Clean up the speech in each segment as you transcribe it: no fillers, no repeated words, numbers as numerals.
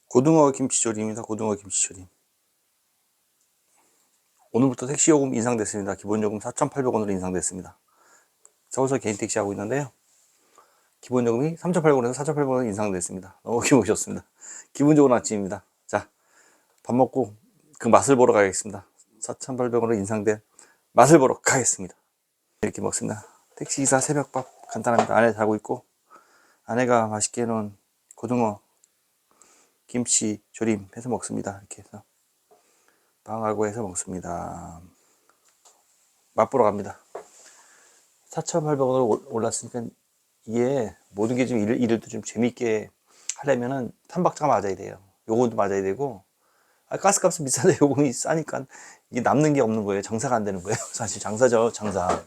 고등어 김치조림입니다. 고등어 김치조림. 오늘부터 택시요금 인상됐습니다. 기본요금 4,800원으로 인상됐습니다. 서울서 개인 택시 하고 있는데요. 기본요금이 3,800원에서 4,800원 인상됐습니다. 너무 기분 좋습니다. 기분 좋은 아침입니다. 자, 밥 먹고 그 맛을 보러 가겠습니다. 4,800원으로 인상된 맛을 보러 가겠습니다. 이렇게 먹습니다. 택시기사 새벽밥 간단합니다. 아내 자고 있고 아내가 맛있게 해놓은 고등어 김치 조림 해서 먹습니다. 이렇게 해서 빵하고 해서 먹습니다. 맛보러 갑니다. 4,800원으로 올랐으니까 이게 모든 게 좀 일을 좀 재밌게 하려면은 탄박자가 맞아야 돼요. 요금도 맞아야 되고, 가스값은 비싼데 요금이 싸니까 이게 남는 게 없는 거예요. 장사가 안 되는 거예요. 사실 장사죠, 장사.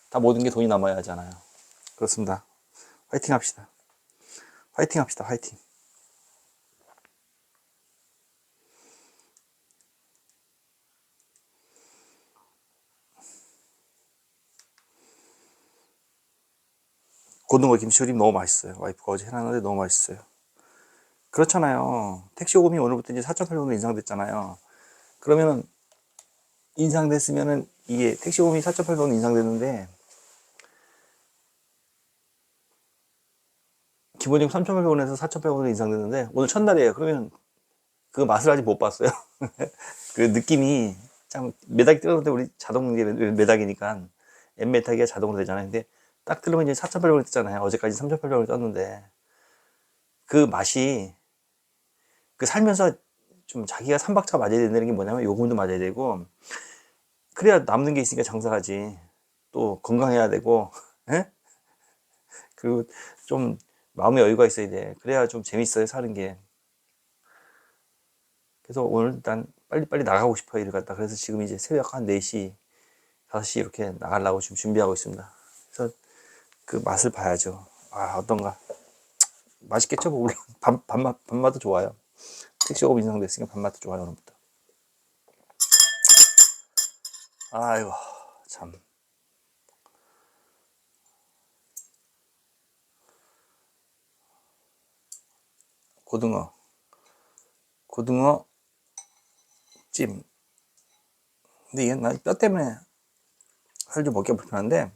다 모든 게 돈이 남아야 하잖아요. 그렇습니다. 화이팅 합시다. 화이팅 합시다. 화이팅. 고등어 김치조림 너무 맛있어요. 와이프가 어제 해놨는데 너무 맛있어요. 그렇잖아요. 택시 요금이 오늘부터 이제 4,800원으로 인상됐잖아요. 그러면은 인상됐으면은 이게 택시 요금이 4,800원 인상됐는데 기본요금 3,800원에서 4,800원으로 인상됐는데 오늘 첫날이에요. 그러면 그 맛을 아직 못 봤어요. 그 느낌이 참 매닥이 뜨는데 우리 자동 매닥이니까 N매닥이가 자동으로 되잖아요. 근데 딱 들으면 이제 4,800원 뜨잖아요. 어제까지 3,800원 떴는데 그 맛이 그 살면서 좀 자기가 삼박자가 맞아야 된다는 게 뭐냐면 요금도 맞아야 되고 그래야 남는 게 있으니까 장사하지. 또 건강해야 되고 에? 그리고 좀 마음의 여유가 있어야 돼. 그래야 좀 재밌어요 사는 게. 그래서 오늘 일단 빨리빨리 나가고 싶어요 일 갔다. 그래서 지금 이제 새벽 한 4시 5시 이렇게 나가려고 지금 준비하고 있습니다. 그래서 그 맛을 봐야죠. 아 어떤가. 맛있겠죠. 뭐 물론 밥맛도 좋아요. 택시 요금 인상됐으니까 밥맛도 좋아요 오늘부터. 아이고 참. 고등어 찜. 근데 이게 난 뼈 때문에 사실 좀 먹기가 불편한데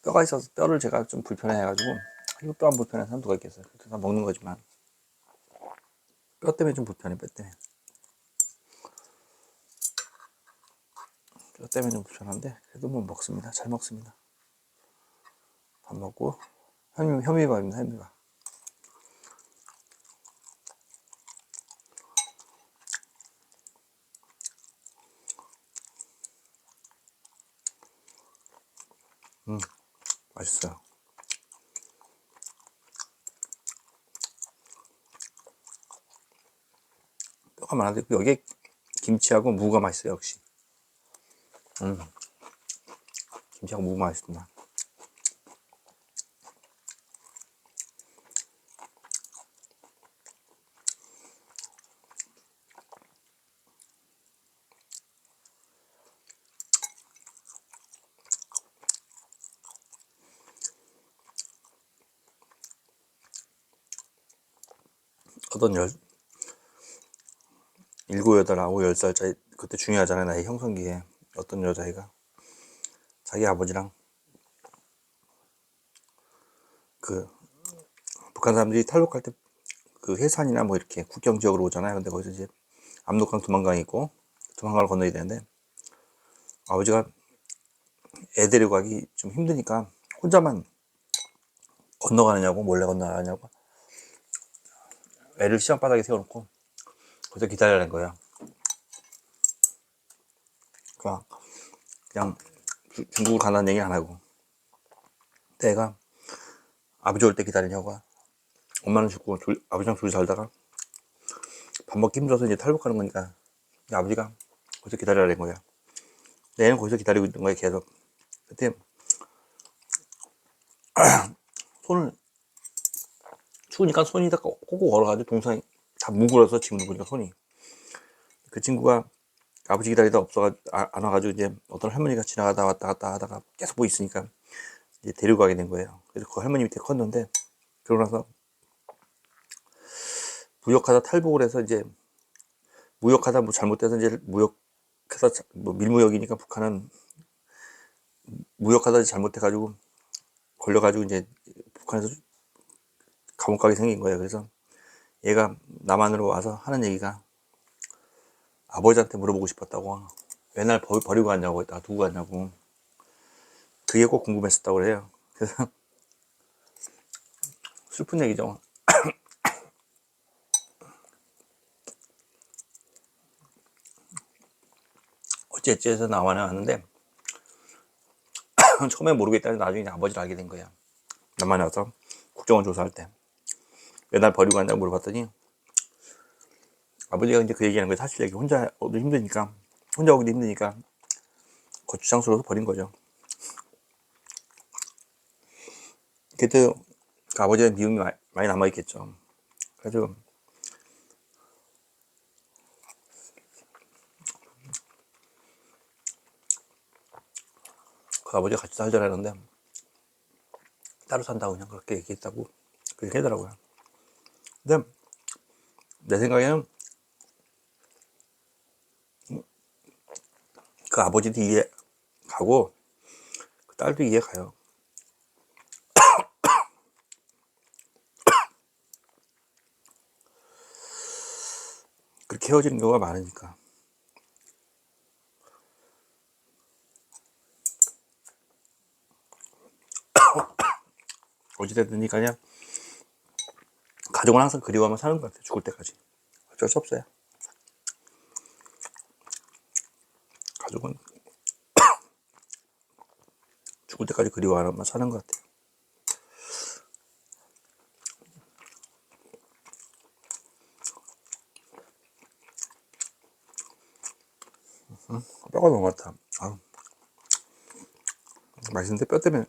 뼈가 있어서 뼈를 제가 좀 불편해 해가지고 이거 뼈 안 불편한 사람 누가 있겠어요. 그래서 다 먹는 거지만 뼈 때문에 좀 불편해. 뼈 때문에 좀 불편한데 그래도 뭐 먹습니다. 잘 먹습니다. 밥 먹고 현미밥입니다. 현미밥. 맛있어요. 뼈가 많은데 여기에 김치하고 무가 맛있어요. 역시 김치하고 무가 맛있습니다. 어떤 일곱, 여덟, 아홉, 10살짜리 그때 중요하잖아요. 나이 형성기에 어떤 여자애가 자기 아버지랑 그 북한 사람들이 탈북할 때 그 해산이나 뭐 이렇게 국경 지역으로 오잖아요. 근데 거기서 이제 압록강 두만강이 있고 두만강을 건너야 되는데 아버지가 애 데리고 가기 좀 힘드니까 혼자만 건너가느냐고 몰래 건너가느냐고 애를 시장바닥에 세워놓고 거기서 기다리라는 거예요. 그러니까 그냥 중국을 간다는 얘기 안 하고 애가 아버지 올 때 기다리냐고 엄마는 죽고 아버지랑 둘이 살다가 밥 먹기 힘들어서 이제 탈북하는 거니까 아버지가 거기서 기다리라는 거예요. 애는 거기서 기다리고 있는 거예요 계속. 그때 손을 추우니까 손이 다 꼬고 걸어가지고 동상이 다 뭉그러서 지금 보니까 손이 그 친구가 아버지 기다리다 없어가 안 와가지고 이제 어떤 할머니가 지나가다 왔다 갔다 하다가 계속 보고 있으니까 이제 데리고 가게 된 거예요. 그래서 그 할머니 밑에 컸는데 그러고 나서 무역하다 탈북을 해서 이제 무역하다 뭐 잘못돼서 이제 무역해서 뭐 밀무역이니까 북한은 무역하다 잘못해가지고 걸려가지고 이제 북한에서 감옥 가게 생긴 거예요. 그래서 얘가 남한으로 와서 하는 얘기가 아버지한테 물어보고 싶었다고. 맨날 버리고 갔냐고, 나 두고 갔냐고. 그게 꼭 궁금했었다고 그래요. 그래서 슬픈 얘기죠. 어찌어찌 해서 남한에 왔는데 처음에 모르겠다는데 나중에 아버지를 알게 된 거야. 남한에 와서 국정원 조사할 때 맨날 버리고 갔냐고 물어봤더니 아버지가 이제 그 얘기하는 거예요. 사실 얘기 혼자 오기 힘드니까, 혼자 오기도 힘드니까 거추장스러워서 버린 거죠. 그때 그 아버지의 미움이 많이 남아있겠죠. 그래서 그 아버지가 같이 살자라는데 따로 산다고 그냥 그렇게 얘기했다고 그렇게 하더라고요. 근데 내 생각에는 그 아버지도 이해가고 그 딸도 이해가요. 그렇게 헤어지는 경우가 많으니까. 어찌됐든 그냥 가족은 항상 그리워하면 사는 것 같아요. 죽을 때까지. 어쩔 수 없어요. 가족은 죽을 때까지 그리워하면 사는 것 같아요. 뼈가 너무 많다. 아유, 맛있는데 뼈 때문에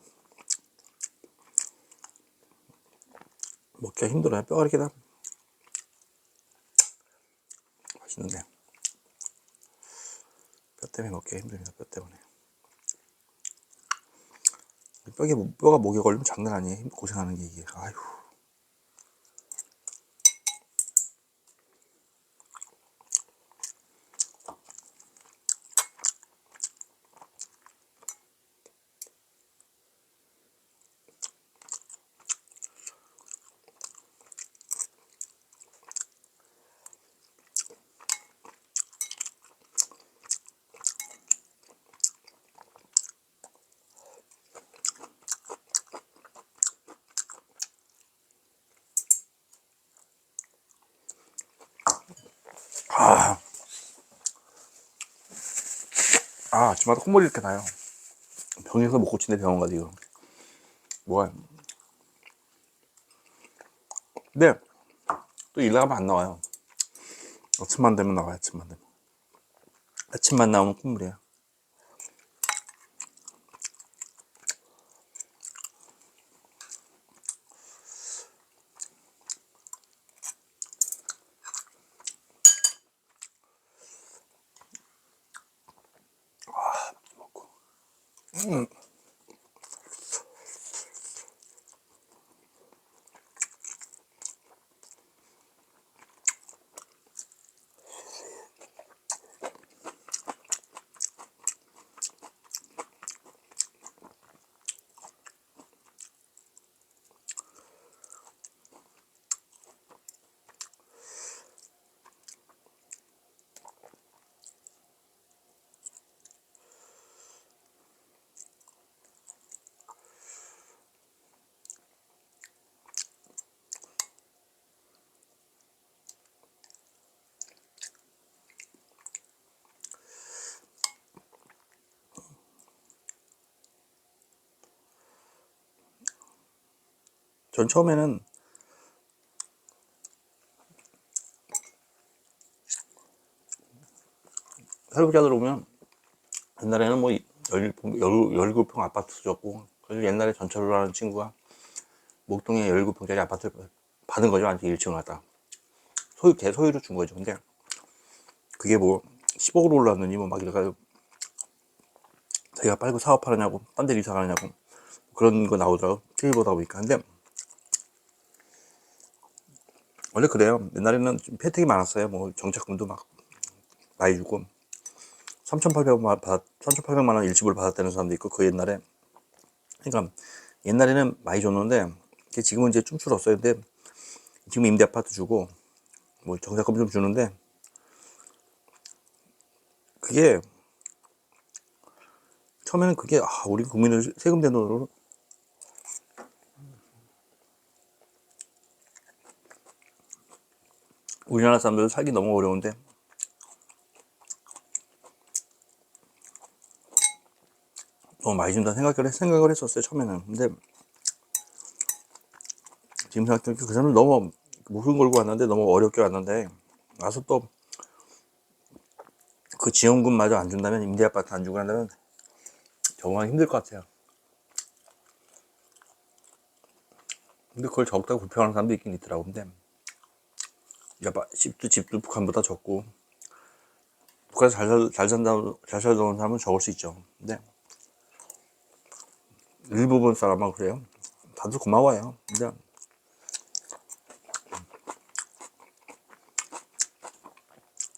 먹기가 힘들어요. 뼈가 이렇게 다 맛있는데 뼈 때문에 먹기가 힘듭니다. 뼈 때문에. 뼈가 목에 걸리면 장난 아니에요. 고생하는 게 이게. 아휴. 아침마다 콧물이 이렇게 나요. 병에서 못 고치네, 병원 가서 이거. 뭐가. 근데 또 일 나가면 안 나와요. 아침만 되면 나와요, 아침만 되면. 아침만 나오면 콧물이에요. 전 처음에는 설국자들 오면 옛날에는 뭐 17평 아파트 줬고, 그래서 옛날에 전철을 하는 친구가 목동에 17평짜리 아파트를 받은 거죠. 완전 1층을 갖다. 대소유로 준 거죠. 근데 그게 뭐 10억으로 올랐느니 뭐 막 이래가지고 자기가 빨고 사업하느냐고, 딴 데로 이사 가느냐고 그런 거 나오더라고. TV 보다 보니까. 근데 원래 그래요. 옛날에는 좀 혜택이 많았어요. 뭐 정착금도 막 많이 주고 3,800만 원 일시불 받았다는 사람도 있고 그 옛날에. 그러니까 옛날에는 많이 줬는데 지금은 이제 좀 줄었어요. 근데 지금 임대 아파트 주고 뭐 정착금 좀 주는데 그게 처음에는 그게 우리 국민을 세금 된 돈으로 우리나라 사람들 살기 너무 어려운데 너무 많이 준다 생각을 했었어요 처음에는. 근데 지금 생각해보니까 그 사람들 너무 목숨 걸고 왔는데 너무 어렵게 왔는데 와서 또 그 지원금마저 안 준다면 임대 아파트 안 주고 한다면 적응하기 힘들 것 같아요. 근데 그걸 적다고 불평하는 사람도 있긴 있더라고. 근데 집도 북한보다 적고 북한에서 잘 살던 사람은 적을 수 있죠. 근데 일부분 사람은 그래요. 다들 고마워요. 근데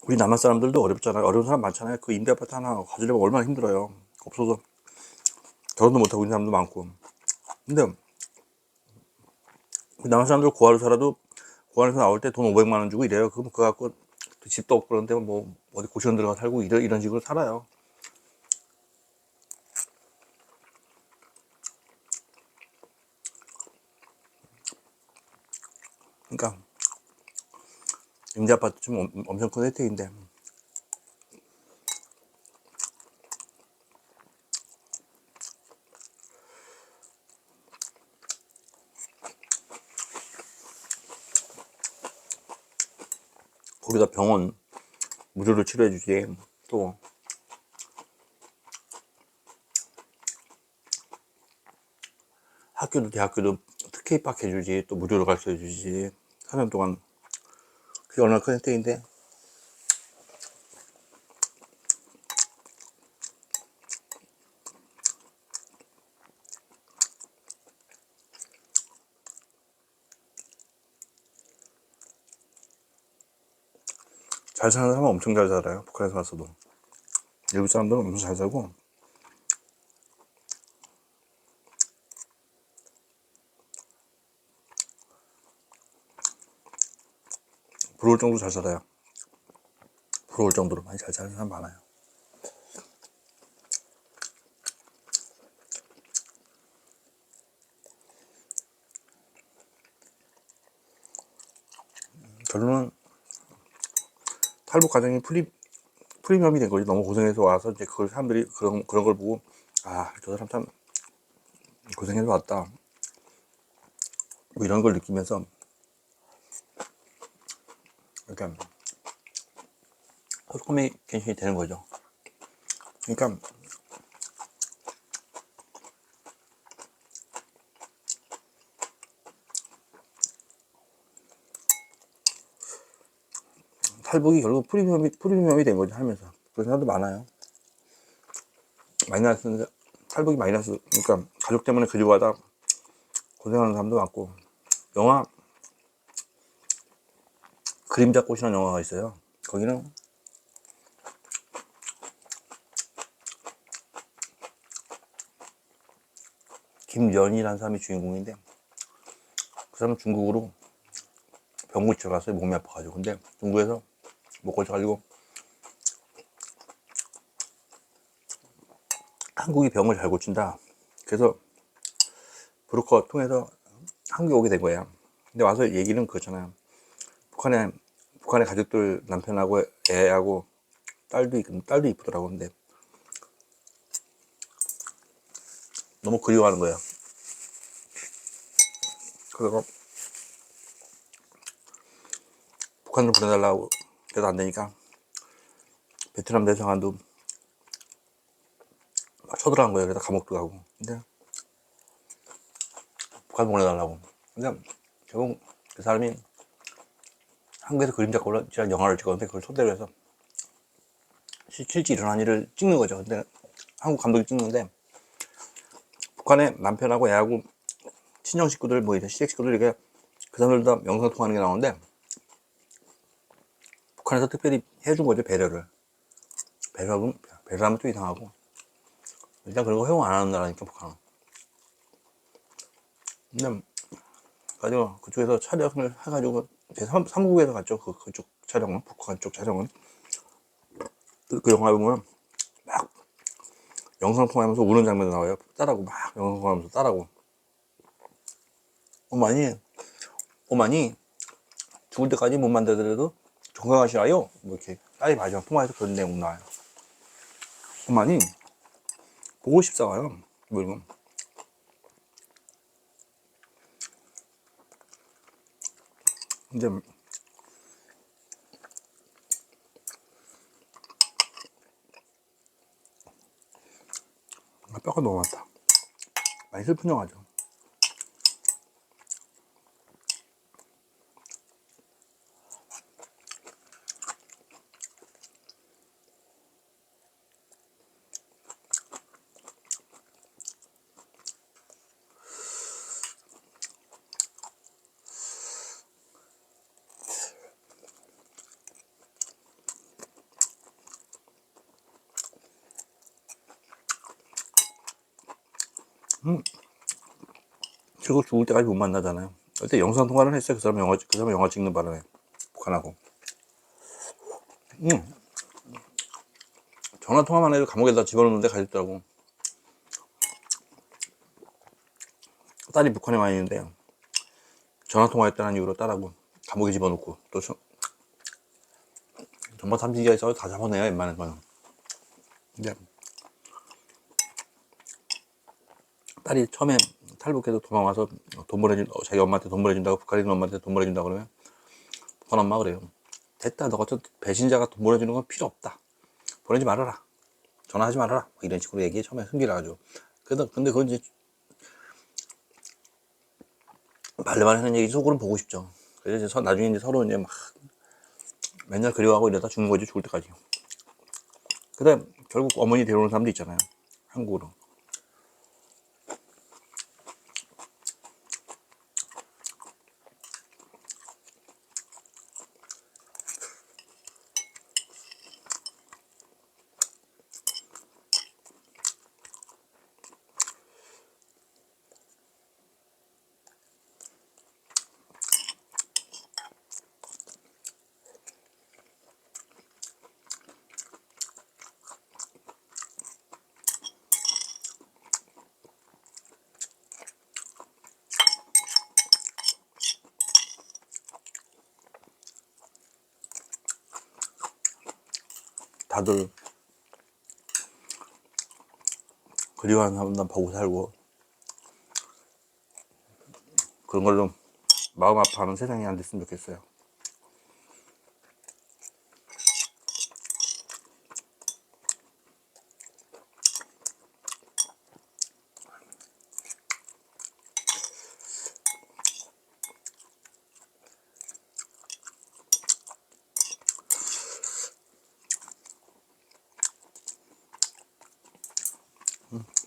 우리 남한 사람들도 어렵잖아요. 어려운 사람 많잖아요. 그 임대 아파트 하나 가지려면 얼마나 힘들어요. 없어서 결혼도 못하고 있는 사람도 많고. 근데 우리 남한 사람들 고아로 살아도 고아에서 나올 때 돈 500만 원 주고 이래요. 그럼 그거 갖고 집도 없고 그런데 뭐 어디 고시원 들어가 살고 이런 식으로 살아요. 그러니까 임대 아파트 좀 엄청 큰 혜택인데 거기다 병원 무료로 치료해 주지. 또 학교도 대학교도 특혜 입학해 주지. 또 무료로 가르쳐 주지. 4년 동안. 그게 얼마나 큰 혜택인데 잘 사는 사람은 엄청 잘 살아요. 북한에서 와서도. 일부 사람들은 엄청 잘 살고 부러울 정도로 잘 살아요. 부러울 정도로 많이 잘 사는 사람 많아요. 결론은 탈북 과정이 프리미엄이 된 거지. 너무 고생해서 와서 이제 그걸 사람들이 그런 걸 보고 저 사람 참 고생해서 왔다. 뭐 이런 걸 느끼면서 약간 커뮤니케이션이 되는 거죠. 그러니까 탈북이 결국 프리미엄이 된 거죠. 하면서 그런 사람도 많아요. 마이너스 탈북이 마이너스. 그러니까 가족 때문에 그리워하다 고생하는 사람도 많고. 영화 그림자 꽃이라는 영화가 있어요. 거기는 김연이라는 사람이 주인공인데 그 사람은 중국으로 병 고치러 갔어요. 몸이 아파가지고. 근데 중국에서 못 고쳐가지고 한국이 병을 잘 고친다. 그래서 브로커 통해서 한국에 오게 된 거예요. 근데 와서 얘기는 그렇잖아요. 북한의 가족들 남편하고 애하고 딸도 이쁘더라고. 근데 너무 그리워하는 거예요. 그래서 북한으로 보내달라고 해도 안 되니까 베트남 대사관도 막 쳐들어간 거예요. 그래서 감옥도 가고. 근데 북한 보내달라고. 근데 결국 그 사람이 한국에서 그림자 꽃이라는 영화를 찍었는데 그걸 토대로 해서 실제 일어난 일을 찍는 거죠. 근데 한국 감독이 찍는데 북한의 남편하고 애하고 친정 식구들 뭐 이런 시댁 식구들 이렇게 그 사람들 다 영상 통화하는 게 나오는데 북한에서 특별히 해준 거죠, 배려를. 배려를 하면 또 이상하고. 일단 그런 거 허용 안 하는 나라니까, 북한은. 근데, 가지고 그쪽에서 촬영을 해가지고, 제 3국에서 갔죠, 그쪽 촬영은. 북한 쪽 촬영은. 그 영화 보면, 막, 영상통화하면서 우는 장면도 나와요. 딸하고 막 영상통화하면서 딸하고. 어머니, 죽을 때까지 못 만나더라도 건강하시라요. 뭐 이렇게 딸이 마지막 통화에서 그런 내용 나와요. 어머니, 보고 싶사와요. 뭐 이런 거. 근데, 뼈가 너무 많다. 많이 슬픈 영화죠. 결국 죽을 때까지 못 만나잖아요. 그때 영상 통화를 했어요. 그 사람 영화 찍는 바람에. 북한하고. 전화 통화만 해도 감옥에다 집어넣는데 가셨더라고. 딸이 북한에 와 있는데, 전화 통화했다는 이유로 딸하고 감옥에 집어넣고, 또, 정말 삼지기가 있어 다 잡아내요, 웬만한. 근데, 딸이 처음에 탈북해서 도망와서 자기 엄마한테 돈 보내준다고, 북한에 있는 엄마한테 돈 보내준다고 그러면, 북한 엄마 그래요. 됐다, 너 같은 배신자가 돈 보내주는 건 필요 없다. 보내지 말아라. 전화하지 말아라. 뭐 이런 식으로 얘기해, 처음에 흥기를 하죠. 근데 그건 이제, 말로만 하는 얘기 속으로는 보고 싶죠. 그래서 이제 나중에 이제 서로 이제 막, 맨날 그리워하고 이러다 죽는 거지, 죽을 때까지. 그다음, 결국 어머니 데려오는 사람도 있잖아요. 한국으로. 다들 그리워하는 사람만 보고 살고, 그런 걸로 마음 아파하는 세상이 안 됐으면 좋겠어요.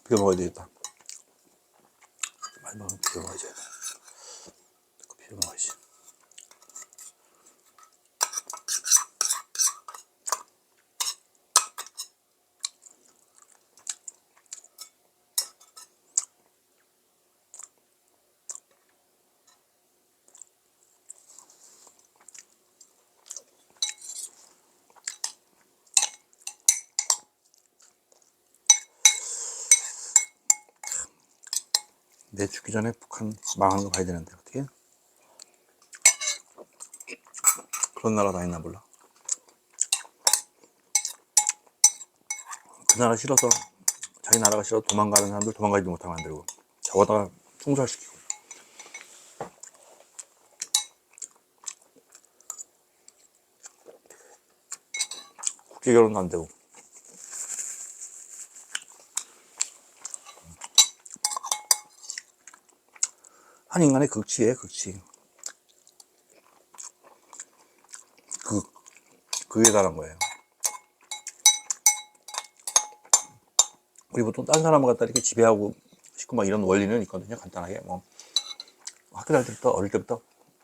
비벼 먹어야 되겠다. 많이 먹으면 비벼 먹어야지. 비벼 먹어야지. 내 죽기 전에 북한 망한 거 봐야 되는데, 어떻게? 그런 나라 다 있나 몰라. 그 나라 싫어서, 자기 나라가 싫어 도망가는 사람들 도망가지도 못하게 만들고, 잡아다가 총살시키고. 국제 결혼도 안 되고. 한 인간의 극치예요, 극치. 그게 다른 거예요. 우리 보통 딴 사람을 갖다 이렇게 지배하고 싶고 막 이런 원리는 있거든요. 간단하게. 뭐, 학교 다닐 때부터, 어릴 때부터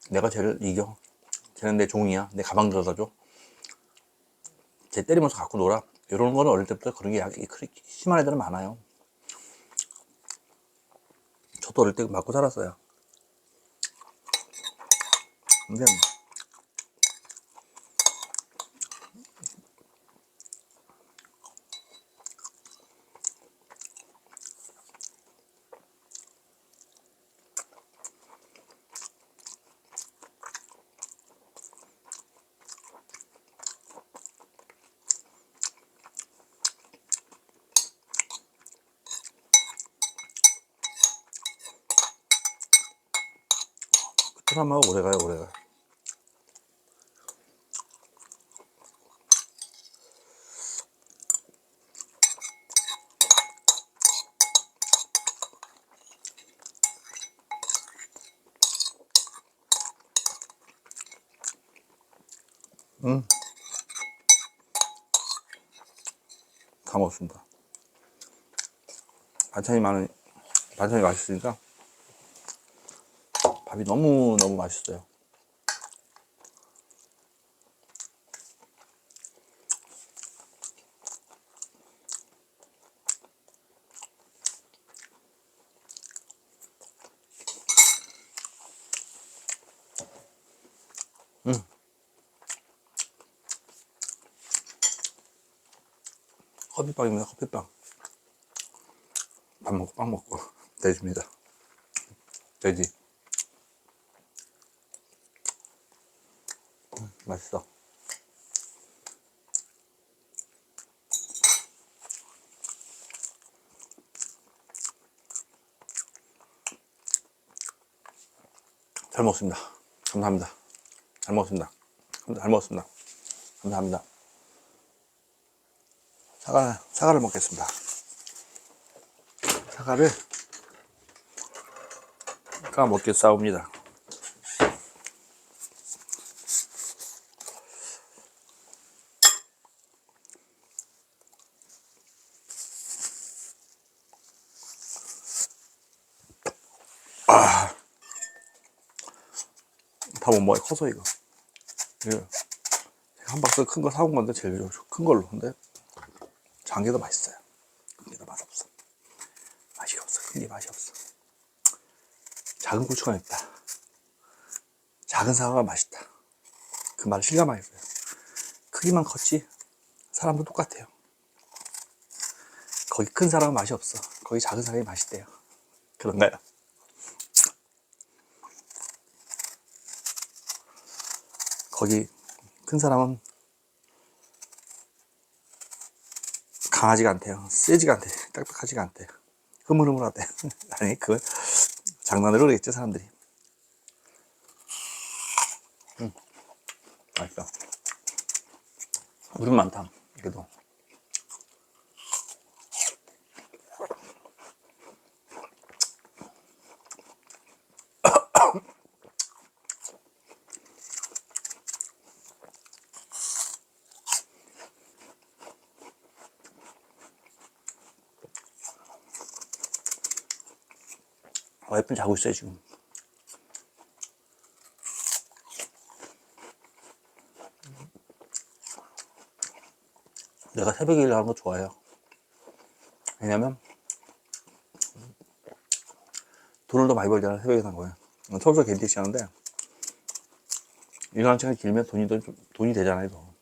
내가 쟤를 이겨. 쟤는 내 종이야. 내 가방 들어다 줘. 쟤 때리면서 갖고 놀아. 이런 거는 어릴 때부터 그런 게 그렇게 심한 애들은 많아요. 저도 어릴 때 맞고 살았어요. 근데 트라우마가 오래가요, 오래가. 다 먹었습니다. 반찬이 맛있으니까 밥이 너무너무 맛있어요. 커피빵입니다, 커피빵. 밥 먹고 빵 먹고 돼지입니다. 돼지. 맛있어. 잘 먹습니다. 감사합니다. 잘 먹습니다. 잘 먹었습니다. 감사합니다. 사과를 먹겠습니다. 사과를 먹겠사옵니다. 다 못 먹어요. 커서 이거. 한 박스 큰 거 사온 건데 제일 큰 걸로. 근데 작은 게 더 맛있어요. 큰 게 더 맛없어. 맛이 없어. 큰 게 맛이 없어. 작은 고추가 맵다. 작은 사과가 맛있다. 그 말 실감하겠어요. 크기만 컸지 사람도 똑같아요. 거기 큰 사람은 맛이 없어. 거기 작은 사람이 맛있대요. 그런가요? 거기 큰 사람은 강하지가 않대요. 세지가 않대. 딱딱하지가 않대. 흐물흐물하대. 아니, 그걸 장난으로 그러겠죠, 사람들이. 맛있다. 물은 많다. 그래도. 와이프는 자고 있어요, 지금. 내가 새벽에 일하는 거 좋아해요. 왜냐면 돈을 더 많이 벌잖아요. 새벽에 산 거예요. 서울서 개인택시 하는데 일하는 시간이 길면 돈이 되잖아요. 더.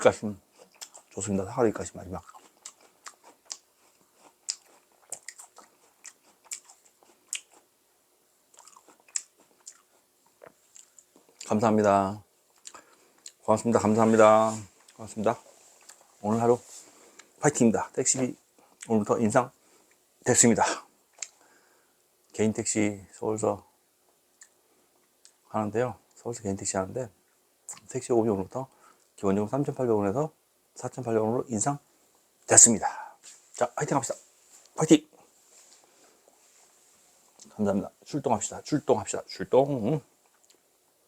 여기까지 좋습니다. 사과 여기까지 마지막. 감사합니다. 고맙습니다. 감사합니다. 고맙습니다. 오늘 하루 파이팅입니다. 택시비 오늘부터 인상 됐습니다. 개인 택시 서울서 하는데요. 서울서 개인 택시 하는데 택시 요금이 오늘부터 기본요금 3,800원에서 4,800원으로 인상 됐습니다. 자, 파이팅 합시다. 파이팅! 감사합니다. 출동합시다. 출동.